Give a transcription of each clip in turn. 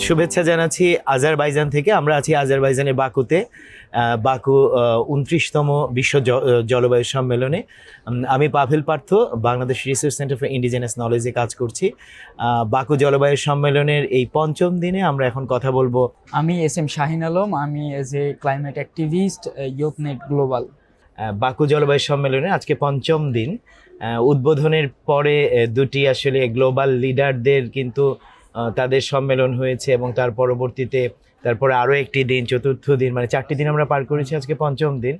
শুভেচ্ছা জানাচ্ছি আজারবাইজান থেকে। আমরা আছি আজারবাইজানের বাকুতে। বাকু 29তম বিশ্ব জলবায়ু সম্মেলনে। আমি Pavel Partha, Bangladesh research centre for indigenous নলেজে কাজ করছি। বাকু জলবায়ু সম্মেলনের এই পঞ্চম দিনে আমরা এখন কথা বলবো। আমি SM শাহিন আলম, আমি as a climate activist, YouthNet global. Baku জলবায়ু সম্মেলনে আজকে পঞ্চম দিন। উদ্বোধনের পরে দুটি আসলে গ্লোবাল লিডারদের কিন্তু তাদের সম্মেলন হয়েছে এবং তার পরবর্তীতে তারপরে আরও একটি দিন, চতুর্থ দিন, মানে 4টি দিন আমরা পার করেছি, আজকে পঞ্চম দিন।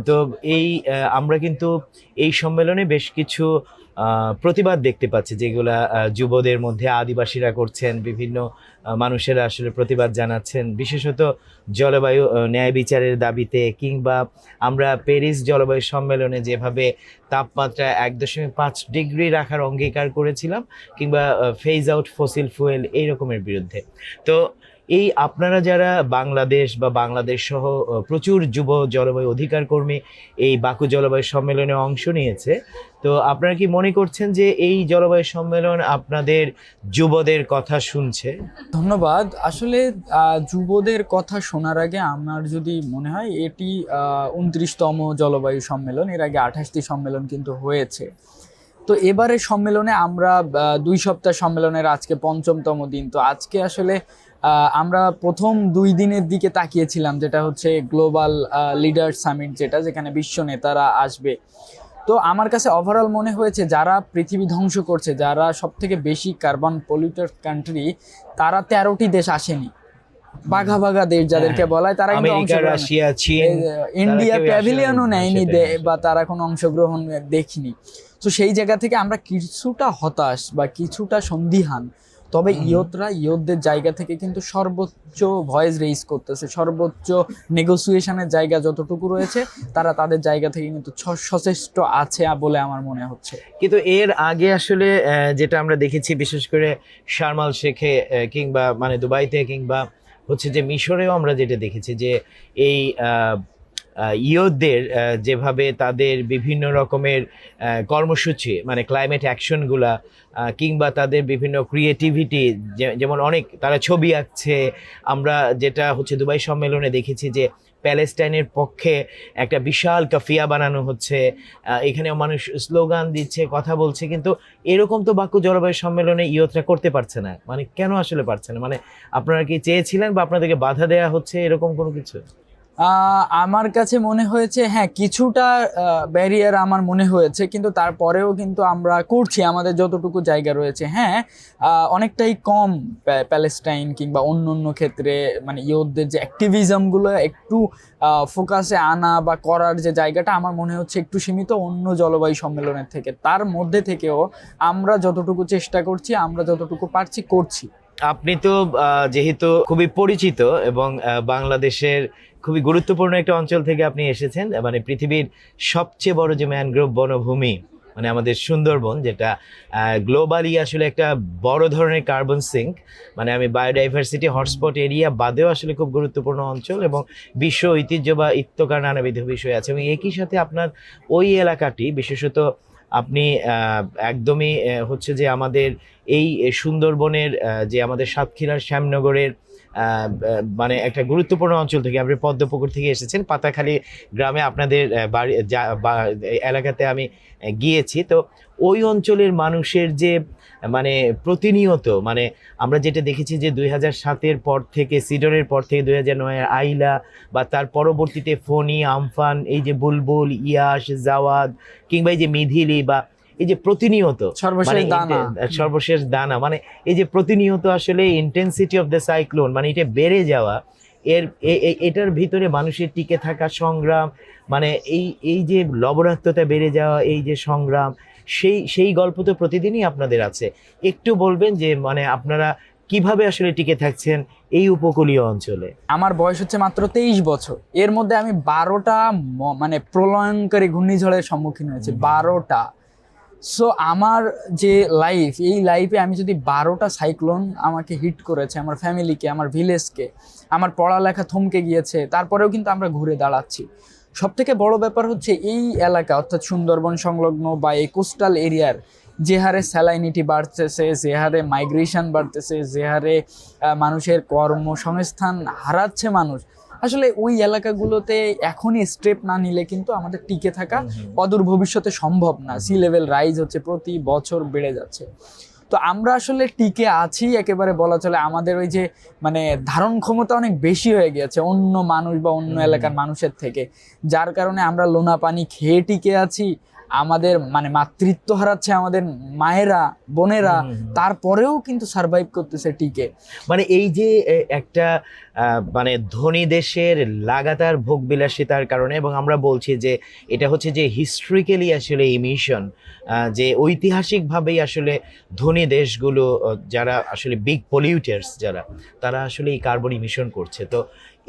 তো আমরা কিন্তু এই সম্মেলনে বেশ কিছু প্রতিবাদ দেখতে পাচ্ছি, যেগুলা যুবদের মধ্যে আদিবাসীরা করছেন, বিভিন্ন মানুষেরা আসলে প্রতিবাদ জানাচ্ছেন, বিশেষত জলবায়ু ন্যায় বিচারের দাবিতে, কিংবা আমরা প্যারিস জলবায়ু সম্মেলনে যেভাবে তাপমাত্রা 1.5 ডিগ্রি রাখার অঙ্গীকার করেছিলাম, কিংবা ফেজ আউট ফসিল ফুয়েল এই রকমের বিরুদ্ধে। তো আপনারা যারা বাংলাদেশ বা বাংলাদেশ সহ প্রচুর যুব জলবায়ু অধিকার কর্মী এই বাকু জলবায়ু সম্মেলনে অংশ নিয়েছে, তো আপনারা কি মনে করছেন যে এই জলবায়ু সম্মেলন আপনাদের যুবদের কথা শুনছে? ধন্যবাদ। আসলে যুবদের কথা শোনার আগে আমার যদি মনে হয় এটি 29তম জলবায়ু সম্মেলন, এর আগে 28টি সম্মেলন কিন্তু হয়েছে। তো এবারে সম্মেলনে আমরা 2 সপ্তাহ সম্মেলনের আজকে পঞ্চমতম দিন। তো আজকে আসলে আমরা প্রথম 2 দিনের দিকে তাকিয়েছিলাম, যেটা হচ্ছে গ্লোবাল লিডার সামিট, যেখানে বিশ্ব নেতারা আসবে। তো আমার কাছে ওভারঅল মনে হয়েছে যারা পৃথিবী ধ্বংস করছে, যারা সব থেকে বেশি কার্বন পলিউটেড কান্ট্রি, তারা 13টি দেশ আসেনি। বাঘা বাঘা দেশ যাদেরকে বলা হয়, তারা কিন্তু আমেরিকা, রাশিয়া, চীন, ইন্ডিয়া প্যাভিলিয়নও নেয়নি বা তারা কোনো অংশগ্রহণ দেখিনি। তো সেই জায়গা থেকে আমরা কিছুটা হতাশ বা কিছুটা সন্দিহান। তবে ইয়তদের জায়গা থেকে কিন্তু সর্বোচ্চ ভয়েস রেইজ করতেছে, সর্বোচ্চ নেগোসিয়েশনের জায়গা যতটুকু রয়েছে তারা তাদের জায়গা থেকে কিন্তু সচেষ্ট আছে বলে আমার মনে হচ্ছে। কিন্তু এর আগে আসলে যেটা আমরা দেখেছি, বিশেষ করে শারমাল শেখে কিংবা মানে দুবাইতে, কিংবা হচ্ছে যে মিশরেও আমরা যেটা দেখেছি যে এই ইয়তদের যেভাবে তাদের বিভিন্ন রকমের কর্মসূচি, মানে ক্লাইমেট অ্যাকশনগুলা, কিংবা তাদের বিভিন্ন ক্রিয়েটিভিটি, যেমন অনেক তারা ছবি আঁকছে। আমরা যেটা হচ্ছে দুবাই সম্মেলনে দেখেছি যে প্যালেস্টাইনের পক্ষে একটা বিশাল কাফিয়া বানানো হচ্ছে, এখানেও মানুষ স্লোগান দিচ্ছে, কথা বলছে। কিন্তু এরকম তো বাকু জলবায়ু সম্মেলনে ইয়তরা করতে পারছে না। মানে কেন আসলে পারছে না? মানে আপনারা কি চেয়েছিলেন বা আপনাদেরকে বাধা দেওয়া হচ্ছে, এরকম কোনো কিছু? আমার কাছে মনে হয়েছে হ্যাঁ, কিছুটা ব্যারিয়ার আমার মনে হয়েছে, কিন্তু তারপরেও কিন্তু আমরা করছি আমাদের যতটুকু জায়গা রয়েছে। হ্যাঁ, অনেকটাই কম প্যালেস্টাইন কিংবা অন্য ক্ষেত্রে, মানে ইয়তদের যে অ্যাক্টিভিজমগুলো একটু ফোকাসে আনা বা করার যে জায়গাটা আমার মনে হচ্ছে একটু সীমিত অন্য জলবায়ু সম্মেলনের থেকে। তার মধ্যে থেকেও আমরা যতটুকু চেষ্টা করছি, আমরা যতটুকু পারছি করছি। আপনি তো যেহেতু খুবই পরিচিত এবং বাংলাদেশের খুবই গুরুত্বপূর্ণ একটা অঞ্চল থেকে আপনি এসেছেন, মানে পৃথিবীর সবচেয়ে বড় যে ম্যানগ্রোভ বনভূমি, মানে আমাদের সুন্দরবন, যেটা গ্লোবালি আসলে একটা বড় ধরনের কার্বন সিঙ্ক, মানে আমি বায়োডাইভার্সিটি হটস্পট এরিয়া বাদেও আসলে খুব গুরুত্বপূর্ণ অঞ্চল, এবং বিশ্ব ঐতিহ্য বা ইত্যকার নানাবিধ বিষয় আছে। এবং একই সাথে আপনার ওই এলাকাটি বিশেষত আপনি একদমই হচ্ছে যে আমাদের এই সুন্দরবনের যে আমাদের সাতক্ষীরার শ্যামনগরের মানে একটা গুরুত্বপূর্ণ অঞ্চল থেকে, আপনি পদ্মপুকুর থেকে এসেছেন। পাতাখালী গ্রামে আপনাদের বাড়ি এলাকাতে আমি গিয়েছি। তো ওই অঞ্চলের মানুষের যে মানে প্রতিনিয়ত, মানে আমরা যেটা দেখেছি যে 2007-এর পর থেকে, সিডরের পর থেকে 2009-এর আইলা, বা তার পরবর্তীতে ফণী, আমফান, এই যে বুলবুল, ইয়াস, জাওয়াদ, কিংবা এই যে মিধিলি, বা এই যে প্রতিনিয়ত সর্বশেষ দানা, মানে এই যে প্রতিনিয়ত আসলে ইন্টেন্সিটি অফ দ্য সাইক্লোন, মানে এটা বেড়ে যাওয়া, এটার ভিতরে মানুষের টিকে থাকা সংগ্রাম, মানে এই যে লবণাক্ততা বেড়ে যাওয়া, এই যে সংগ্রাম, সেই গল্প তো প্রতিদিনই আপনাদের আছে। একটু বলবেন যে মানে আপনারা কিভাবে আসলে টিকে থাকছেন এই উপকূলীয় অঞ্চলে? আমার বয়স হচ্ছে মাত্র 23 বছর। এর মধ্যে আমি 12টা মানে প্রলয়ঙ্করী ঘূর্ণিঝড়ের সম্মুখীন হয়েছি, 12টা। সো আমার যে লাইফ, এই লাইফে আমি যদি 12টা সাইক্লোন আমাকে হিট করেছে, আমার ফ্যামিলিকে, আমার ভিলেজকে, আমার পড়ালেখা থমকে গিয়েছে, তারপরেও কিন্তু আমরা ঘুরে দাঁড়াচ্ছি। সব থেকে বড় ব্যাপার হচ্ছে এই এলাকা, অর্থাৎ সুন্দরবন সংলগ্ন বা এই কোস্টাল এরিয়ার যে হারে স্যালাইনিটি বাড়তেছে, যে হারে মাইগ্রেশন বাড়তেছে, যে হারে মানুষের কর্মসংস্থান হারাচ্ছে মানুষ, আসলে ওই এলাকাগুলোতে এখনই স্টেপ না নিলে কিন্তু আমাদের টিকে থাকা অদূর ভবিষ্যতে সম্ভব না। সি লেভেল রাইজ হচ্ছে, প্রতি বছর বেড়ে যাচ্ছে। তো আমরা আসলে টিকে আছি একেবারে বলা চলে, আমাদের ওই যে মানে ধারণ ক্ষমতা অনেক বেশি হয়ে গেছে অন্য মানুষ বা অন্য এলাকার মানুষের থেকে, যার কারণে আমরা লোনা পানি খেয়ে টিকে আছি। আমাদের মানে মাতৃত্ব হারাচ্ছে আমাদের মায়েরা, বোনেরা, তারপরেও কিন্তু সার্ভাইভ করতেছে টিকে। মানে এই যে একটা মানে ধনী দেশের লাগাতার ভোগবিলাসিতার কারণে, এবং আমরা বলছি যে এটা হচ্ছে যে হিস্ট্রিক্যালি আসলে ইমিশন, যে ঐতিহাসিকভাবেই আসলে ধনী দেশগুলো যারা আসলে বিগ পলিউটার্স যারা, তারা আসলে এই কার্বন ইমিশন করছে। তো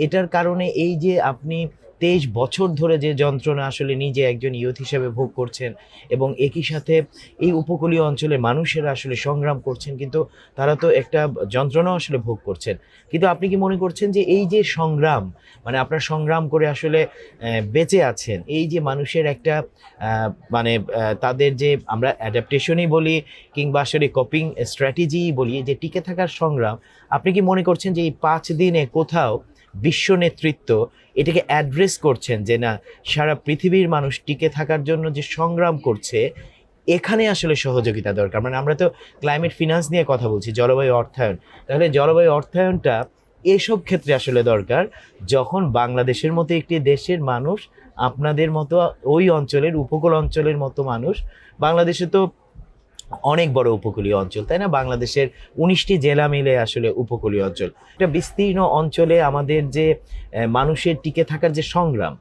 এটার কারণে এই যে আপনি 23 বছর ধরে যে যন্ত্রণা আসলে নিজে একজন ইয়ুথ হিসেবে ভোগ করছেন, এবং একই সাথে এই উপকূলীয় অঞ্চলের মানুষেরা আসলে সংগ্রাম করছেন, কিন্তু তারা তো একটা যন্ত্রণা আসলে ভোগ করছেন। কিন্তু আপনি কি মনে করছেন যে এই যে সংগ্রাম, মানে আপনার সংগ্রাম করে আসলে বেঁচে আছেন, এই যে মানুষের একটা মানে তাদের যে আমরা অ্যাডাপ্টেশনই বলি কিংবা আসলে কপিং স্ট্র্যাটেজি বলি, যে টিকে থাকার সংগ্রাম, আপনি কি মনে করছেন যে এই 5 দিনে কোথাও বিশ্ব নেতৃত্ব এটাকে অ্যাড্রেস করছেন যে না, সারা পৃথিবীর মানুষ টিকে থাকার জন্য যে সংগ্রাম করছে, এখানে আসলে সহযোগিতা দরকার? মানে আমরা তো ক্লাইমেট ফিনান্স নিয়ে কথা বলছি, জলবায়ু অর্থায়ন, তাহলে জলবায়ু অর্থায়নটা এসব ক্ষেত্রে আসলে দরকার, যখন বাংলাদেশের মতো একটি দেশের মানুষ, আপনাদের মতো ওই অঞ্চলের উপকূল অঞ্চলের মতো মানুষ, বাংলাদেশে তো অনেক বড় উপকূলীয় অঞ্চল, তাই না? বাংলাদেশের 19টি জেলা মিলে আসলে উপকূলীয় অঞ্চল। এটা বিস্তীর্ণ অঞ্চলে আমাদের যে মানুষের টিকে থাকার যে সংগ্রাম,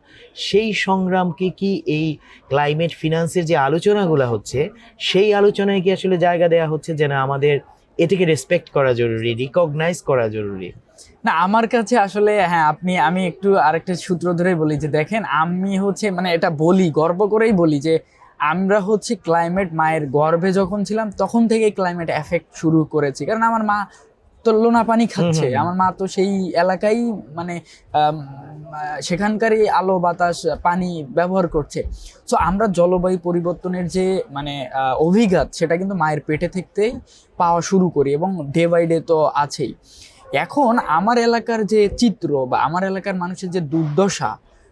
সেই সংগ্রামকে কি এই ক্লাইমেট ফিনান্সের যে আলোচনাগুলো হচ্ছে, সেই আলোচনায় কি আসলে জায়গা দেওয়া হচ্ছে যে না, আমাদের এটাকে রেসপেক্ট করা জরুরি, রিকগনাইজ করা জরুরি? না, আমার কাছে আসলে হ্যাঁ, আমি একটু আরেকটা সূত্র ধরেই বলি যে দেখেন, আমি হচ্ছে মানে এটা বলি, গর্ব করেই বলি যে আমরা হচ্ছে ক্লাইমেট মায়ের গর্ভে যখন ছিলাম তখন থেকেই ক্লাইমেট এফেক্ট শুরু করেছি। কারণ আমার মা তো লোনা পানি খাচ্ছে, আমার মা তো সেই এলাকায় মানে সেখানকারই আলো বাতাস পানি ব্যবহার করছে। সো আমরা জলবায়ু পরিবর্তনের যে মানে অভিঘাত, সেটা কিন্তু মায়ের পেটে থেকেই পাওয়া শুরু করি, এবং ডে বাই ডে তো আছেই। এখন আমার এলাকার যে চিত্র বা আমার এলাকার মানুষের যে দুর্দশা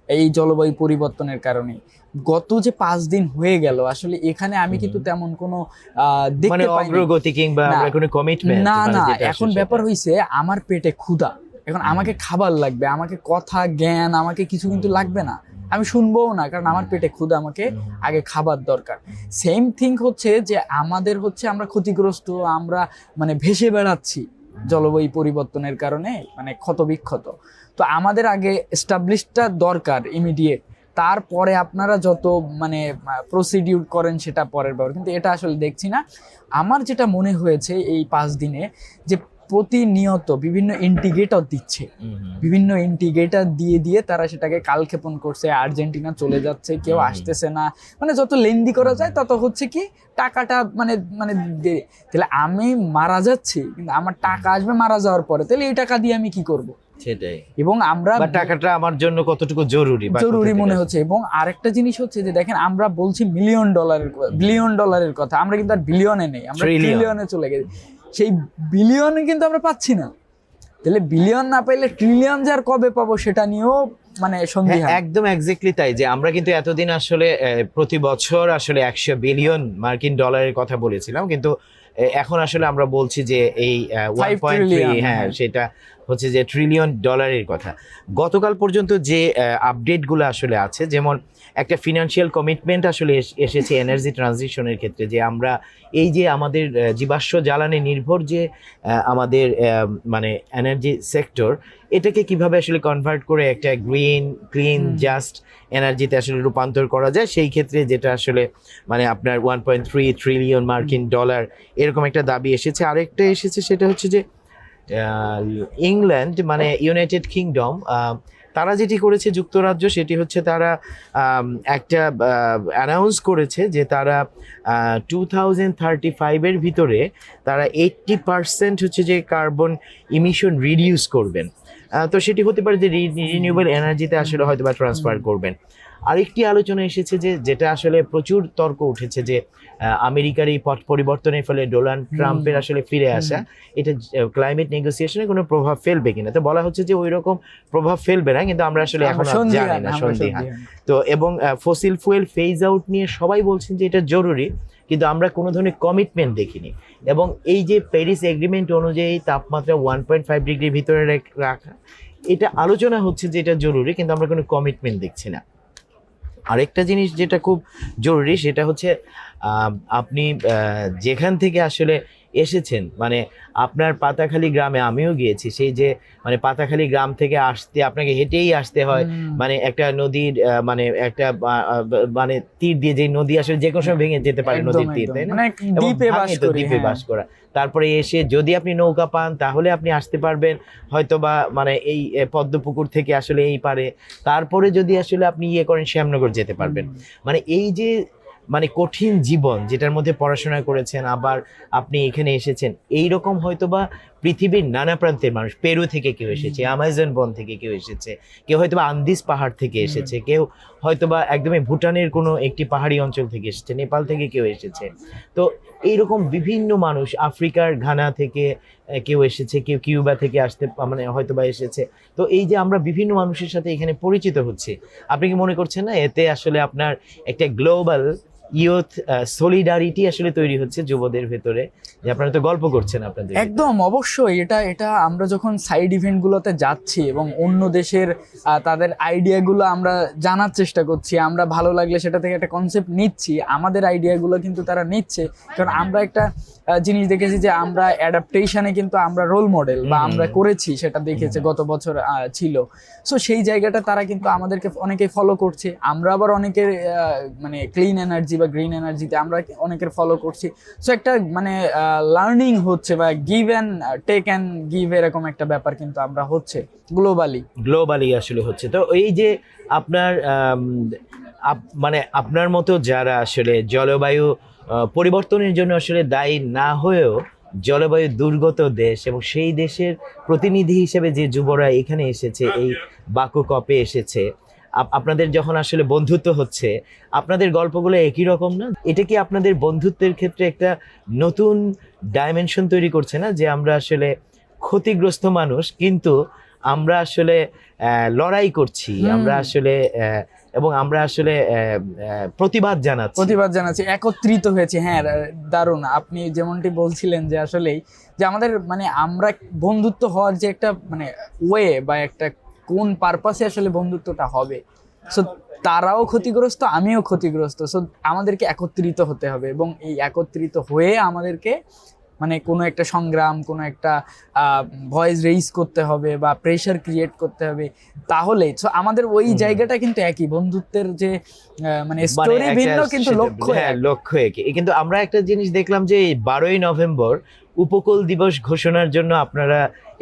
এই জলবায়ু পরিবর্তনের কারণে, গত যে 5 দিন হয়ে গেল, আসলে এখানে আমি কিন্তু তেমন কোনো দেখতে মানে পাইনি অগ্রগতি কিংবা আমরা কোনো কমিটমেন্ট না না। এখন ব্যাপার হইছে আমার পেটে ক্ষুধা, এখন আমাকে খাবার লাগবে, আমাকে কথা জ্ঞান আমাকে কিছু কিন্তু লাগবে না, আমি শুনবোও না, কারণ আমার পেটে ক্ষুধা, আমাকে আগে খাবার দরকার। সেম থিং হচ্ছে যে আমাদের হচ্ছে আমরা ক্ষতিগ্রস্ত, আমরা মানে ভেসে বেড়াচ্ছি জলবায়ু পরিবর্তনের কারণে, মানে ক্ষতবিক্ষত। তো আমাদের আগে এস্টাবলিশটা দরকার ইমিডিয়েট, তারপরে আপনারা যত মানে প্রসিডিউর করেন সেটা পরের ব্যাপার। কিন্তু এটা আসলে দেখছি না। আমার যেটা মনে হয়েছে এই 5 দিনে, যে প্রতিনিয়ত বিভিন্ন ইন্টিগ্রেটর দিচ্ছে, বিভিন্ন ইন্টিগ্রেটর দিয়ে দিয়ে তারা সেটাকে কালক্ষেপণ করছে। আর্জেন্টিনা চলে যাচ্ছে, কেউ আসতেছে না, মানে যত লেন্দি করা যায় তত হচ্ছে কি টাকাটা মানে মানে তাহলে আমি মারা যাচ্ছি, কিন্তু আমার টাকা আসবে মারা যাওয়ার পরে, তাহলে এই টাকা দিয়ে আমি কি করব? সেটাই। এবং আমরা টাকাটা আমার জন্য কতটুকু জরুরি মনে হচ্ছে। এবং আরেকটা জিনিস হচ্ছে যে দেখেন, আমরা বলছি মিলিয়ন ডলারের বিলিয়ন ডলারের কথা, আমরা কিন্তু আর বিলিয়নে নেই, আমরা ট্রিলিয়নে চলে গেছি। সেই বিলিয়নে কিন্তু আমরা পাচ্ছি না, তাহলে বিলিয়ন না পাইলে ট্রিলিয়ন যে আর কবে পাবো সেটা নিয়েও মানে সন্দেহ। একদম এক্স্যাক্টলি তাই, যে আমরা কিন্তু এতদিন আসলে প্রতি বছর আসলে 100 বিলিয়ন মার্কিন ডলারের কথা বলেছিলাম, কিন্তু এখন আসলে আমরা বলছি যে এই 1.3, হ্যাঁ, সেটা হচ্ছে যে ট্রিলিয়ন ডলারের কথা। গতকাল পর্যন্ত যে আপডেটগুলো আসলে আছে, যেমন একটা ফিনান্সিয়াল কমিটমেন্ট আসলে এসেছে এনার্জি ট্রানজিশনের ক্ষেত্রে, যে আমরা এই যে আমাদের জীবাশ্ম জ্বালানি নির্ভর যে আমাদের মানে এনার্জি সেক্টর, এটাকে কিভাবে আসলে কনভার্ট করে একটা গ্রিন ক্লিন জাস্ট এনার্জিতে আসলে রূপান্তর করা যায়, সেই ক্ষেত্রে যেটা আসলে মানে আপনার 1.3 ট্রিলিয়ন মার্কিন ডলার এরকম একটা দাবি এসেছে। আরেকটা এসেছে, সেটা হচ্ছে যে ইংল্যান্ড মানে ইউনাইটেড কিংডম, তারা যেটি করেছে, যুক্তরাজ্য, সেটি হচ্ছে তারা একটা অ্যানাউন্স করেছে যে তারা 2035-এর ভিতরে তারা 80% হচ্ছে যে কার্বন ইমিশন রিডিউস করবেন। তো সেটি হতে পারে যে রিনিউয়েবল এনার্জিতে আসলে হয়তো বা ট্রান্সফার করবেন। আরেকটি আলোচনা এসেছে যে যেটা আসলে প্রচুর তর্ক উঠেছে যে আমেরিকার এই পট পরিবর্তনের ফলে ডোনাল্ড ট্রাম্পের আসলে ফিরে আসা এটা ক্লাইমেট নেগোসিয়েশনে কোনো প্রভাব ফেলবে কিনা। তো বলা হচ্ছে যে ওই রকম প্রভাব ফেলবে না, কিন্তু আমরা আসলে এখন জানি না, সন্দিহান। তো এবং ফসিল ফুয়েল ফেজ আউট নিয়ে সবাই বলছেন যে এটা জরুরি, কিন্তু আমরা কোনো ধরনের কমিটমেন্ট দেখিনি। এবং এই যে প্যারিস এগ্রিমেন্ট অনুযায়ী তাপমাত্রা 1.5 ডিগ্রির ভিতরে রাখা, এটা আলোচনা হচ্ছে যে এটা জরুরি, কিন্তু আমরা কোনো কমিটমেন্ট দেখছি না। আরেকটা জিনিস যেটা খুব জরুরি সেটা হচ্ছে আপনি যেখান থেকে আসলে এসেছেন, মানে আপনার পাতাখালী গ্রামে আমিও গিয়েছি, সেই যে মানে পাতাখালী গ্রাম থেকে আসতে আপনাকে হেঁটেই আসতে হয়, মানে একটা নদীর মানে একটা মানে তীর দিয়ে, যে নদী আসলে যে কোনো সময় ভেঙে যেতে পারে নদীর তীর, তাই না, দ্বীপে বাস করা। তারপরে এসে যদি আপনি নৌকা পান তাহলে আপনি আসতে পারবেন হয়তো বা মানে এই পদ্মপুকুর থেকে আসলে এই পারে, তারপরে যদি আসলে আপনি ইয়ে করেন শ্যামনগর যেতে পারবেন। মানে এই যে মানে কঠিন জীবন যেটার মধ্যে পড়াশোনা করেছেন, আবার আপনি এখানে এসেছেন, এই রকম হয়তো বা পৃথিবীর নানা প্রান্তের মানুষ, পেরু থেকে কেউ এসেছে, অ্যামাজন বন থেকে কেউ এসেছে, কেউ হয়তো বা আন্দিজ পাহাড় থেকে এসেছে, কেউ হয়তো বা একদমই ভুটানের কোনো একটি পাহাড়ি অঞ্চল থেকে এসেছে, নেপাল থেকে কেউ এসেছে। তো এইরকম বিভিন্ন মানুষ, আফ্রিকার ঘানা থেকে কেউ এসেছে, কেউ কিউবা থেকে আসতে মানে হয়তো বা এসেছে। তো এই যে আমরা বিভিন্ন মানুষের সাথে এখানে পরিচিত হচ্ছি, আপনি কি মনে করছেন না এতে আসলে আপনার একটা গ্লোবাল ইয়ুথ সলিডারিটি আসলে তৈরি হচ্ছে যুবদের ভেতরে, যে আপনারা তো গল্প করছেন আপনাদের? একদম অবশ্যই। এটা আমরা যখন সাইড ইভেন্টগুলোতে যাচ্ছি এবং অন্য দেশের তাদের আইডিয়াগুলো আমরা জানার চেষ্টা করছি, আমরা ভালো লাগলে সেটা থেকে একটা কনসেপ্ট নিচ্ছি, আমাদের আইডিয়াগুলো কিন্তু তারা নিচ্ছে। কারণ আমরা একটা জিনিস দেখেছি যে আমরা অ্যাডাপ্টেশনে কিন্তু আমরা রোল মডেল, বা আমরা করেছি সেটা দেখেছে গত বছর ছিল। সো সেই জায়গাটা তারা কিন্তু আমাদেরকে অনেকেই ফলো করছে, আমরা আবার অনেকের মানে ক্লিন এনার্জি বা গ্রিন এনার্জিতে আমরা অনেকের ফলো করছি। সো একটা মানে লার্নিং হচ্ছে, বা give and take and give, এরকম একটা ব্যাপার কিন্তু আমরা হচ্ছে গ্লোবালি আসলে হচ্ছে। তো এই যে আপনার মানে আপনার মতো যারা আসলে জলবায়ু পরিবর্তনের জন্য আসলে দায়ী না হয়েও জলবায়ু দুর্গত দেশ, এবং সেই দেশের প্রতিনিধি হিসেবে যে যুবরা এখানে এসেছে, এই বাকু কপে এসেছে, আপনাদের যখন আসলে বন্ধুত্ব হচ্ছে, আপনাদের গল্পগুলো একই রকম না? এটা কি আপনাদের বন্ধুত্বের ক্ষেত্রে একটা নতুন ডাইমেনশন তৈরি করছে না, যে আমরা আসলে ক্ষতিগ্রস্ত মানুষ কিন্তু আমরা আসলে লড়াই করছি, আমরা আসলে এবং আমরা আসলে প্রতিবাদ জানাচ্ছি, একত্রিত হয়েছে। হ্যাঁ, দারুণ। আপনি যেমনটি বলছিলেন যে আসলেই যে আমাদের মানে আমরা বন্ধুত্ব হওয়ার যে একটা মানে ওয়ে, বা একটা কোন পারপাসে আসলে বন্ধুত্বটা হবে, সো তারাও ক্ষতিগ্রস্ত, আমিও ক্ষতিগ্রস্ত। সো আমাদেরকে একত্রিত হতে হবে, এবং এই একত্রিত হয়ে আমাদেরকে মানে কোনো একটা সংগ্রাম, কোনো একটা ভয়েস রেইজ করতে হবে, বা প্রেশার ক্রিয়েট করতে হবে। তাহলে সো আমাদের ওই জায়গাটা কিন্তু একই, বন্ধুত্বের যে মানে স্টোরি ভিন্ন কিন্তু লক্ষ্য একই। কিন্তু আমরা একটা জিনিস দেখলাম যে 12ই নভেম্বর উপকূল দিবস ঘোষণার জন্য আপনারা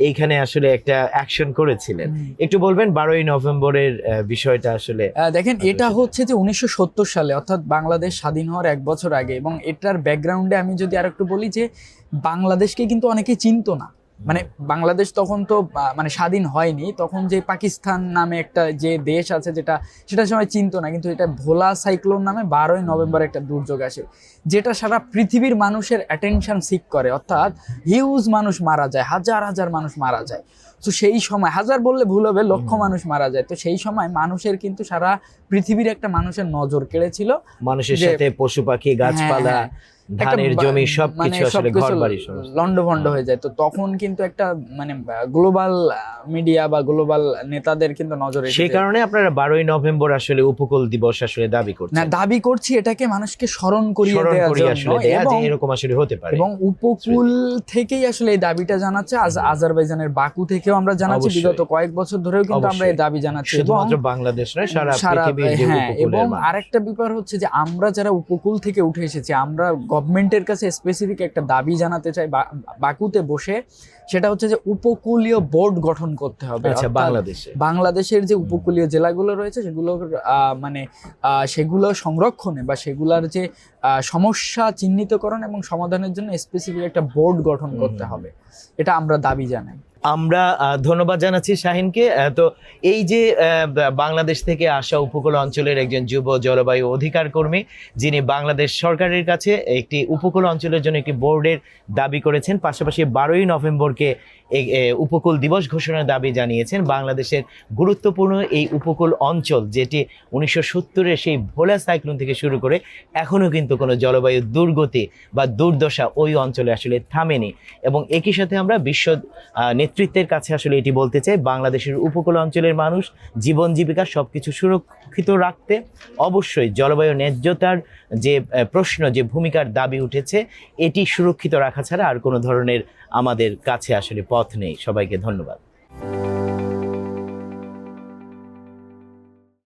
এইখানে আসলে একটা অ্যাকশন করেছিলেন, একটু বলবেন 12ই নভেম্বরের বিষয়টা? আসলে দেখেন, এটা হচ্ছে যে 1970 সালে, অর্থাৎ বাংলাদেশ স্বাধীন হওয়ার 1 বছর আগে। এবং এটার ব্যাকগ্রাউন্ডে আমি যদি আরেকটু বলি যে বাংলাদেশকে কিন্তু অনেকেই চিনতো না। মানে বাংলাদেশ তখন তো মানে স্বাধীন হয়নি, তখন যে পাকিস্তান নামে একটা যে দেশ আছে সেটা সময় চিনতো না। কিন্তু এটা ভোলা সাইক্লোন নামে 12ই নভেম্বর একটা দুর্যোগ আসে, যেটা সারা পৃথিবীর মানুষের অ্যাটেনশন সিক করে, অর্থাৎ হিউজ মানুষ মারা যায়, হাজার হাজার মানুষ মারা যায়। তো সেই সময়, হাজার বললে ভুল হবে, লক্ষ মানুষ মারা যায়। তো সেই সময় মানুষের কিন্তু সারা পৃথিবীর একটা মানুষের নজর কেড়েছিল, মানুষের সাথে পশু পাখি, গাছপালা, ধানের জমি, সবকিছু আসলে ঘরবাড়ি লন্ডভন্ড হয়ে যায়। তো তখন কিন্তু একটা মানে গ্লোবাল মিডিয়া বা গ্লোবাল নেতাদের কিন্তু নজরে, সেই কারণে আপনারা 12ই নভেম্বর আসলে উপকূল দিবস আসলে দাবি করছেন? না, দাবি করছি এটাকে মানুষকে স্মরণ করিয়ে দেওয়ার জন্য, এবং এরকম আসলে হতে পারে। এবং উপকূল থেকেই আসলে এই দাবিটা জানাচ্ছে। আজারবাইজানের বাকু থেকেও আমরা জানাচ্ছি, বিগত কয়েক বছর ধরেও কিন্তু আমরা এই দাবি জানাচ্ছি, শুধুমাত্র বাংলাদেশ নয়, সারা পৃথিবীর যে উপকূলের। এবং আরেকটা ব্যাপার হচ্ছে যে আমরা যারা উপকূল থেকে উঠে এসেছি, আমরা গভর্নমেন্টের কাছে স্পেসিফিক একটা দাবি জানাতে চাই বাকুতে বসে। সেটা হচ্ছে যে উপকূলীয় বোর্ড গঠন করতে হবে। বাংলাদেশের যে উপকূলীয় জেলাগুলো রয়েছে সেগুলোর মানে সেগুলো সংরক্ষণে বা সেগুলার যে সমস্যা চিহ্নিতকরণ এবং সমাধানের জন্য স্পেসিফিক একটা বোর্ড গঠন করতে হবে, এটা আমরা দাবি জানাই। আমরা ধন্যবাদ জানাচ্ছি শাহিনকে। তো এই যে বাংলাদেশ থেকে আসা উপকূল অঞ্চলের একজন যুব জলবায়ু অধিকার কর্মী, যিনি বাংলাদেশ সরকারের কাছে একটি উপকূল অঞ্চলের জন্য একটি বোর্ডের দাবি করেছেন, পাশাপাশি 12ই নভেম্বরকে উপকূল দিবস ঘোষণার দাবি জানিয়েছেন। বাংলাদেশের গুরুত্বপূর্ণ এই উপকূল অঞ্চল, যেটি 1970-এর সেই ভোলা সাইক্লোন থেকে শুরু করে এখনও কিন্তু কোনো জলবায়ু দুর্গতি বা দুর্দশা ওই অঞ্চলে আসলে থামেনি। এবং একই সাথে আমরা বিশ্ব নেতৃত্বের কাছে আসলে এটি বলতে চাই, বাংলাদেশের উপকূল অঞ্চলের মানুষ জীবন জীবিকা সবকিছু সুরক্ষিত রাখতে অবশ্যই জলবায়ু ন্যায্যতার যে প্রশ্ন, যে ভূমিকার দাবি উঠেছে, এটি সুরক্ষিত রাখা ছাড়া আর কোনো ধরনের আমাদের কাছে আসলে পথ নেই। সবাইকে ধন্যবাদ।